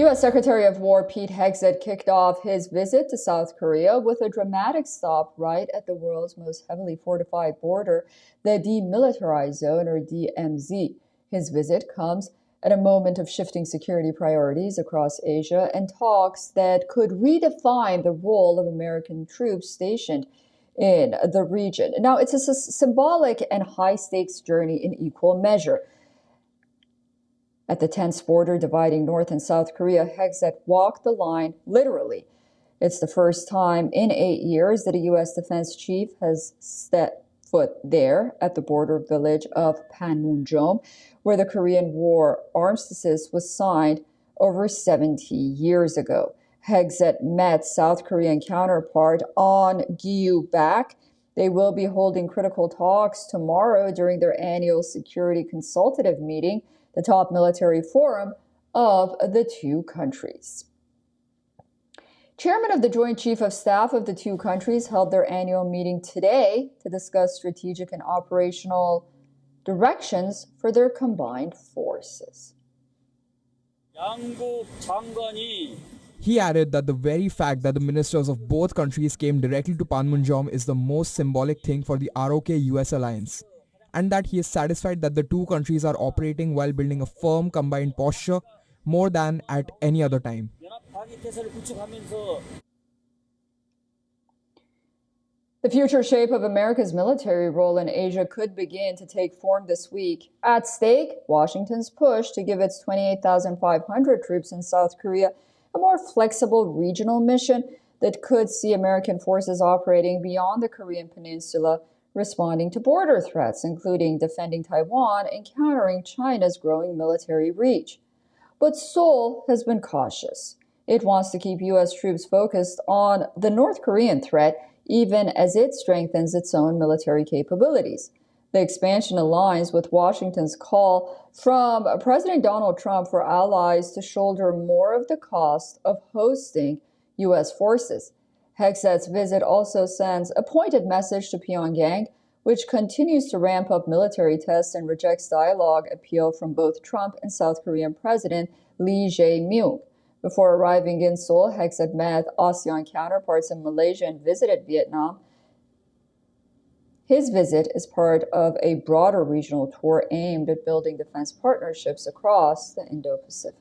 U.S. Secretary of War Pete Hegseth kicked off his visit to South Korea with a dramatic stop right at the world's most heavily fortified border, the Demilitarized Zone, or DMZ. His visit comes at a moment of shifting security priorities across Asia and talks that could redefine the role of American troops stationed in the region. Now, it's a symbolic and high-stakes journey in equal measure. At the tense border dividing North and South Korea, Hegseth walked the line literally. It's the first time in 8 years that a U.S. defense chief has stepped foot there at the border village of Panmunjom, where the Korean War armistice was signed over 70 years ago. Hegseth met South Korean counterpart On Gyu-bak. They will be holding critical talks tomorrow during their annual security consultative meeting, the top military forum of the two countries. Chairman of the Joint Chief of Staff of the two countries held their annual meeting today to discuss strategic and operational directions for their combined forces. He added that the very fact that the ministers of both countries came directly to Panmunjom is the most symbolic thing for the ROK-US alliance, and that he is satisfied that the two countries are operating while building a firm combined posture more than at any other time. The future shape of America's military role in Asia could begin to take form this week. At stake, Washington's push to give its 28,500 troops in South Korea a more flexible regional mission that could see American forces operating beyond the Korean Peninsula, responding to border threats, including defending Taiwan and countering China's growing military reach. But Seoul has been cautious. It wants to keep U.S. troops focused on the North Korean threat, even as it strengthens its own military capabilities. The expansion aligns with Washington's call from President Donald Trump for allies to shoulder more of the cost of hosting U.S. forces. Hegseth's visit also sends a pointed message to Pyongyang, which continues to ramp up military tests and rejects dialogue appeal from both Trump and South Korean President Lee Jae-myung. Before arriving in Seoul, Hegseth met ASEAN counterparts in Malaysia and visited Vietnam. His visit is part of a broader regional tour aimed at building defense partnerships across the Indo-Pacific.